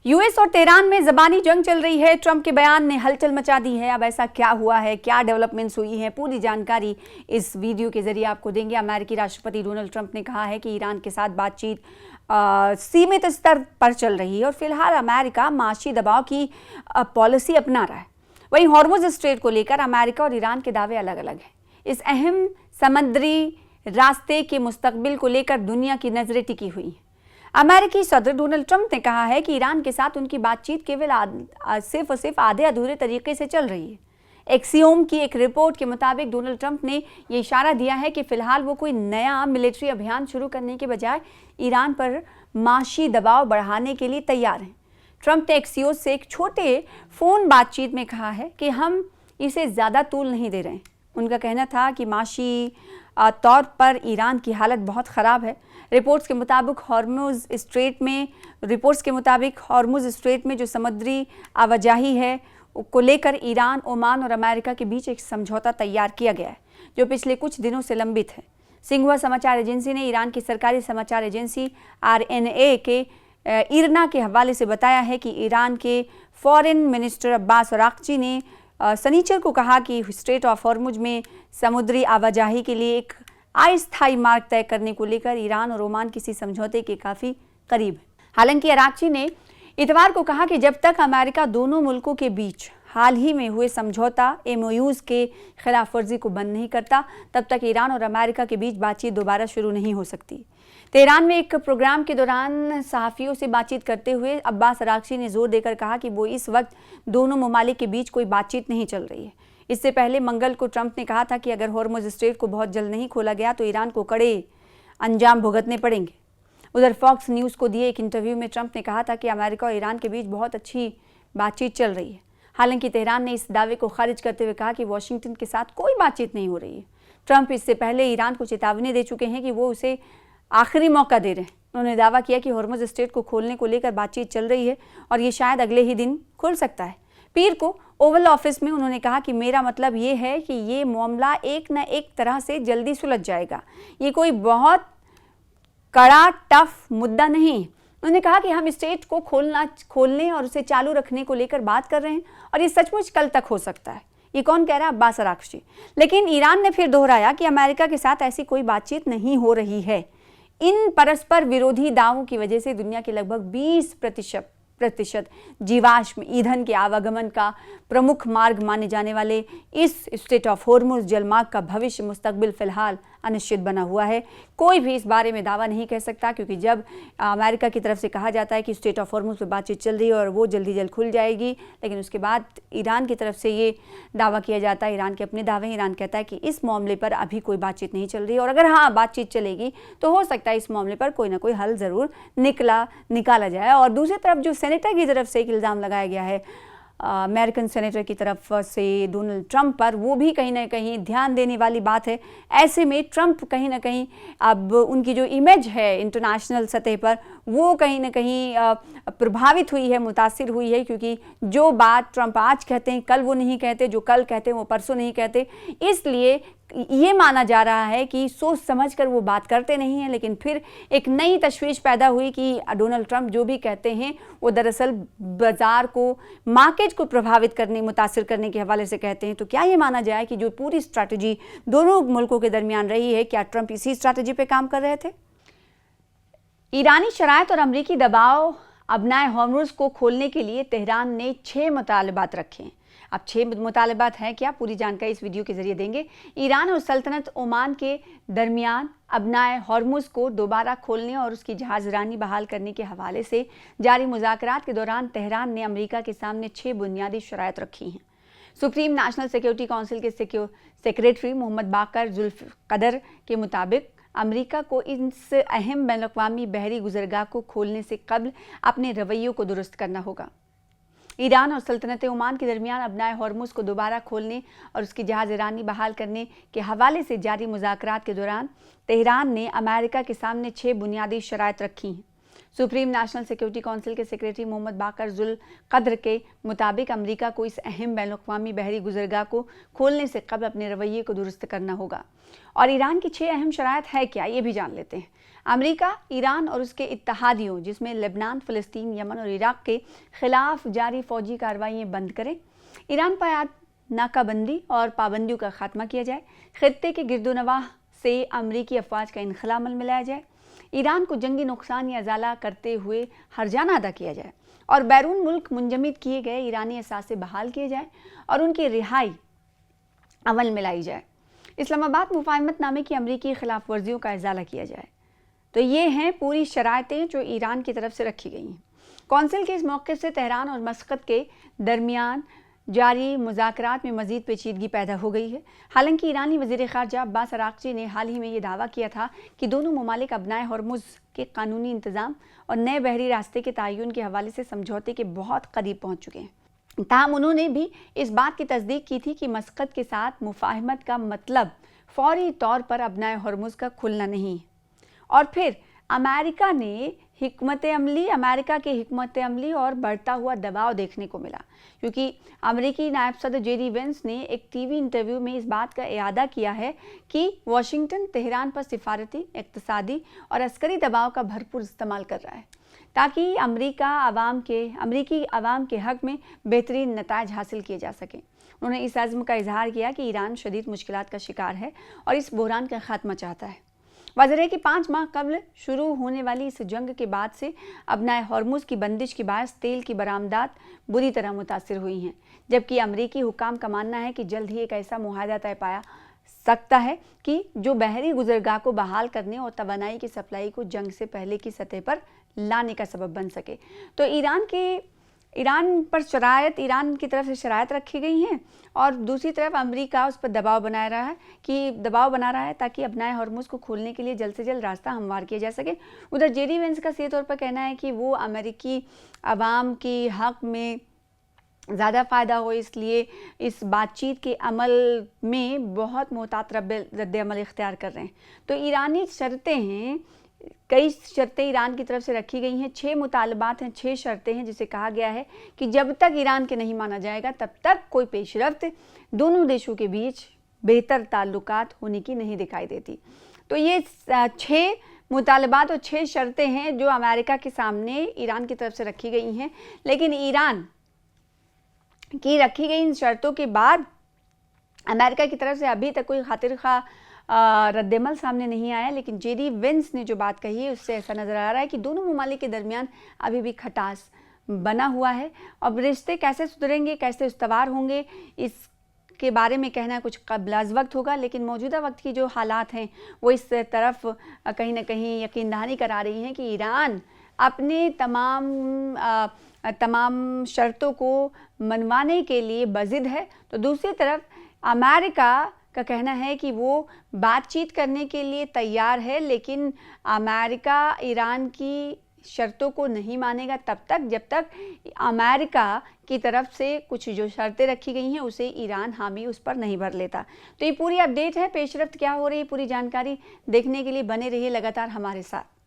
US और Tehran में ज़बानी जंग चल रही है। ट्रंप के बयान ने हलचल मचा दी है। अब ऐसा क्या हुआ है, क्या डेवलपमेंट्स हुई हैं, पूरी जानकारी इस वीडियो के जरिए आपको देंगे। अमेरिकी राष्ट्रपति डोनाल्ड ट्रंप ने कहा है कि ईरान के साथ बातचीत सीमित स्तर पर चल रही है और फिलहाल अमेरिका माशी दबाव की पॉलिसी अपना रहा है। वहीं हॉर्मुज स्ट्रेट को लेकर अमेरिका और ईरान के दावे अलग अलग हैं। इस अहम समुद्री रास्ते के मुस्तकबिल को लेकर दुनिया की नजरें टिकी हुई हैं। अमेरिकी सदर डोनाल्ड ट्रंप ने कहा है कि ईरान के साथ उनकी बातचीत केवल सिर्फ और सिर्फ आधे अधूरे तरीके से चल रही है। एक्सियोम की एक रिपोर्ट के मुताबिक डोनाल्ड ट्रंप ने ये इशारा दिया है कि फिलहाल वो कोई नया मिलिट्री अभियान शुरू करने के बजाय ईरान पर माशी दबाव बढ़ाने के लिए तैयार हैं। ट्रंप ने एक्सियोस से एक छोटे फोन बातचीत में कहा है कि हम इसे ज़्यादा तूल नहीं दे रहे हैं। उनका कहना था कि माशी तौर पर ईरान की हालत बहुत ख़राब है। रिपोर्ट्स के मुताबिक हॉर्मुज स्ट्रेट में जो समुद्री आवाजाही है को लेकर ईरान, ओमान और अमेरिका के बीच एक समझौता तैयार किया गया है, जो पिछले कुछ दिनों से लंबित है। सिंहुआ समाचार एजेंसी ने ईरान की सरकारी समाचार एजेंसी RNA के इरना के हवाले से बताया है कि ईरान के फॉरेन मिनिस्टर अब्बास अराक्ची ने शनिचर को कहा कि स्ट्रेट ऑफ हॉर्मुज में समुद्री आवाजाही के लिए एक अस्थायी मार्ग तय करने को लेकर ईरान और ओमान किसी समझौते के काफ़ी करीब है। हालांकि अराक्ची ने इतवार को कहा कि जब तक अमेरिका दोनों मुल्कों के बीच हाल ही में हुए समझौता MOUs के खिलाफ वर्जी को बंद नहीं करता, तब तक ईरान और अमेरिका के बीच बातचीत दोबारा शुरू नहीं हो सकती। तेहरान में एक प्रोग्राम के दौरान सहाफ़ियों से बातचीत करते हुए अब्बास अराक्ची ने जोर देकर कहा कि वो इस वक्त दोनों ममालिक के बीच कोई बातचीत नहीं चल रही है। इससे पहले मंगल को ट्रंप ने कहा था कि अगर हॉर्मुज स्ट्रेट को बहुत जल्द नहीं खोला गया तो ईरान को कड़े अंजाम भुगतने पड़ेंगे। उधर फॉक्स न्यूज़ को दिए एक इंटरव्यू में ट्रंप ने कहा था कि अमेरिका और ईरान के बीच बहुत अच्छी बातचीत चल रही है। हालांकि तेहरान ने इस दावे को खारिज करते हुए कहा कि वाशिंगटन के साथ कोई बातचीत नहीं हो रही है। ट्रंप इससे पहले ईरान को चेतावनी दे चुके हैं कि वो उसे आखिरी मौका दे रहे हैं। उन्होंने दावा किया कि हॉर्मुज स्ट्रेट को खोलने को लेकर बातचीत चल रही है और ये शायद अगले ही दिन खुल सकता है। पीर को ओवल ऑफिस में उन्होंने कहा कि मेरा मतलब ये है कि ये मामला एक न एक तरह से जल्दी सुलझ जाएगा। ये कोई बहुत कड़ा टफ मुद्दा नहीं। उन्होंने कहा कि हम स्ट्रेट को खोलने और उसे चालू रखने को लेकर बात कर रहे हैं और ये सचमुच कल तक हो सकता है। ये कौन कह रहा है? अब्बास अराक्ची। लेकिन ईरान ने फिर दोहराया कि अमेरिका के साथ ऐसी कोई बातचीत नहीं हो रही है। इन परस्पर विरोधी दावों की वजह से दुनिया के लगभग 20% जीवाश्म ईंधन के आवागमन का प्रमुख मार्ग माने जाने वाले इस स्ट्रेट ऑफ हॉर्मुज जलमार्ग का भविष्य मुस्तकबिल फिलहाल अनिश्चित बना हुआ है। कोई भी इस बारे में दावा नहीं कह सकता, क्योंकि जब अमेरिका की तरफ से कहा जाता है कि स्ट्रेट ऑफ हॉर्मुज पर बातचीत चल रही है और वो जल्द खुल जाएगी, लेकिन उसके बाद ईरान की तरफ से ये दावा किया जाता है, ईरान के अपने दावे, ईरान कहता है कि इस मामले पर अभी कोई बातचीत नहीं चल रही और अगर हाँ बातचीत चलेगी तो हो सकता है इस मामले पर कोई ना कोई हल ज़रूर निकाला जाए। और दूसरी तरफ जो सेनेटर की तरफ से एक इल्ज़ाम लगाया गया है अमेरिकन सेनेटर की तरफ से डोनाल्ड ट्रंप पर, वो भी कहीं ना कहीं ध्यान देने वाली बात है। ऐसे में ट्रंप कहीं ना कहीं अब उनकी जो इमेज है इंटरनेशनल सतह पर वो कहीं ना कहीं प्रभावित हुई है, मुतासिर हुई है, क्योंकि जो बात ट्रंप आज कहते हैं कल वो नहीं कहते, जो कल कहते हैं वो परसों नहीं कहते। इसलिए ये माना जा रहा है कि सोच समझकर वो बात करते नहीं हैं, लेकिन फिर एक नई तशवीश पैदा हुई कि डोनाल्ड ट्रंप जो भी कहते हैं वो दरअसल बाजार को, मार्केट को प्रभावित करने, मुतासिर करने के हवाले से कहते हैं। तो क्या ये माना जाए कि जो पूरी स्ट्रैटेजी दोनों मुल्कों के दरमियान रही है, क्या ट्रंप इसी स्ट्रैटेजी पे काम कर रहे थे? ईरानी शराइत और अमरीकी दबाव अबनाए हॉर्मुज को खोलने के लिए तेहरान ने 6 मुतालबात रखे हैं। अब 6 मुतालबात हैं क्या, पूरी जानकारी इस वीडियो के जरिए देंगे। ईरान और सल्तनत ओमान के दरमियान अबनाए हॉर्मुज को दोबारा खोलने और उसकी जहाज़रानी बहाल करने के हवाले से जारी मुज़ाकरात के दौरान तेहरान ने अमेरिका के सामने 6 बुनियादी शराइत रखी हैं। सुप्रीम नेशनल सिक्योरिटी काउंसिल के सेक्रेटरी मोहम्मद बाकर जुल्फ़क़दर के मुताबिक अमेरिका को इस अहम बैनुल-अक़वामी बहरी गुज़रगाह को खोलने से कबल अपने रवैयों को दुरुस्त करना होगा। ईरान और सल्तनत ओमान के दरमियान अबनाए हॉर्मुज को दोबारा खोलने और उसकी जहाज़रानी बहाल करने के हवाले से जारी मुज़ाकरात के दौरान तेहरान ने अमेरिका के सामने 6 बुनियादी शराइत रखी हैं। सुप्रीम नेशनल सिक्योरिटी काउंसिल के सेक्रेटरी मोहम्मद बाकर जुल कद्र के मुताबिक अमेरिका को इस अहम बैनुल-अक़वामी बहरी गुजरगाह को खोलने से कबल अपने रवैये को दुरुस्त करना होगा। और ईरान की 6 अहम शराइत है क्या, ये भी जान लेते हैं। अमेरिका, ईरान और उसके इत्तहादियों जिसमें लेबनान, फ़लस्तीन, यमन और इराक के खिलाफ जारी फौजी कार्रवाइयाँ बंद करें। ईरान पर आयात नाकाबंदी और पाबंदियों का खात्मा किया जाए। खित्ते के गिरदोनवाह से अमरीकी अफवाज का इनखला अमल में लाया जाए। ईरान को जंगी नुकसान या इजाला करते हुए हर्जाना अदा किया जाए और बैरून मुल्क मुंजमद किए गए ईरानी असासे बहाल किए जाए और उनकी रिहाई अमल में लाई जाए। इस्लामाबाद मुफाहमतनामे की अमरीकी खिलाफ वर्जियों का इजाला किया जाए। तो ये हैं पूरी शराइतें जो ईरान की तरफ से रखी गई हैं। कौंसिल के इस मौके से तेहरान और मस्कत के दरमियान जारी मुज़ाकरात में मज़ीद पेचीदगी पैदा हो गई है। हालांकि ईरानी वज़ीर ख़ारजा अब्बास अराक़ची ने हाल ही में ये दावा किया था कि दोनों ममालिक अपनाए हॉर्मुज़ के कानूनी इंतज़ाम और नए बहरी रास्ते के तयन के हवाले से समझौते के बहुत करीब पहुँच चुके हैं। ताहम उन्होंने भी इस बात की तस्दीक की थी कि मस्कत के साथ मुफाहमत का मतलब फ़ौरी तौर पर अपनाए हॉर्मुज़ का खुलना नहीं है। और फिर अमेरिका के हिकमत अमली और बढ़ता हुआ दबाव देखने को मिला, क्योंकि अमेरिकी नायब सदर जेडी वेंस ने एक टीवी इंटरव्यू में इस बात का इयादा किया है कि वाशिंगटन तेहरान पर सिफारती, इक़्तिसादी और अस्करी दबाव का भरपूर इस्तेमाल कर रहा है ताकि अमरीकी अवाम के हक़ में बेहतरीन नताइज हासिल किए जा सकें। उन्होंने इस अज़्म का इजहार किया कि ईरान शदीद मुश्किलात का शिकार है और इस बहरान का खात्मा चाहता है। वाज़ेह है कि 5 माह कबल शुरू होने वाली इस जंग के बाद से अपनाए हॉर्मुज़ की बंदिश के बायस तेल की बरामदात बुरी तरह मुतासिर हुई हैं, जबकि अमरीकी हुकाम का मानना है कि जल्द ही एक ऐसा मुआहदा तय पाया सकता है कि जो बहरी गुजरगाह को बहाल करने और तवानाई की सप्लाई को जंग से पहले की सतह पर लाने का सबब बन सके। तो ईरान की तरफ से शराइत रखी गई हैं और दूसरी तरफ अमेरिका उस पर दबाव बना रहा है ताकि अपनाए हॉर्मुज़ को खोलने के लिए जल्द से जल्द रास्ता हमवार किया जा सके। उधर जेडी वेंस का सीधे तौर पर कहना है कि वो अमेरिकी अवाम के हक़ में ज़्यादा फ़ायदा हो, इसलिए इस बातचीत के अमल में बहुत मोहतात रद्द-ए-अमल इख्तियार कर रहे हैं। तो ईरानी शर्तें हैं, कई शर्तें ईरान की तरफ से रखी गई हैं। 6 मुतालबात हैं, 6 शर्तें हैं, जिसे कहा गया है कि जब तक ईरान के नहीं माना जाएगा तब तक कोई पेशरफ्त दोनों देशों के बीच बेहतर ताल्लुकात होने की नहीं दिखाई देती। तो ये 6 मुतालबात और 6 शर्तें हैं जो अमेरिका के सामने ईरान की तरफ से रखी गई हैं। लेकिन ईरान की रखी गई इन शर्तों के बाद अमेरिका की तरफ से अभी तक कोई खातिर खा रद्दमल सामने नहीं आया। लेकिन जेडी वेंस ने जो बात कही है उससे ऐसा नज़र आ रहा है कि दोनों ममालिक के दरमियान अभी भी खटास बना हुआ है। अब रिश्ते कैसे सुधरेंगे, कैसे उस्तवार होंगे, इसके बारे में कहना कुछ कबलाज वक्त होगा। लेकिन मौजूदा वक्त की जो हालात हैं वो इस तरफ कहीं ना कहीं यकीन दहानी करा रही हैं कि ईरान अपने तमाम शर्तों को मनवाने के लिए बज़िद है। तो दूसरी तरफ अमेरिका का कहना है कि वो बातचीत करने के लिए तैयार है, लेकिन अमेरिका ईरान की शर्तों को नहीं मानेगा तब तक जब तक अमेरिका की तरफ से कुछ जो शर्तें रखी गई हैं उसे ईरान हामी उस पर नहीं भर लेता। तो ये पूरी अपडेट है, पेशरफ्त क्या हो रही है, पूरी जानकारी देखने के लिए बने रहिए लगातार हमारे साथ।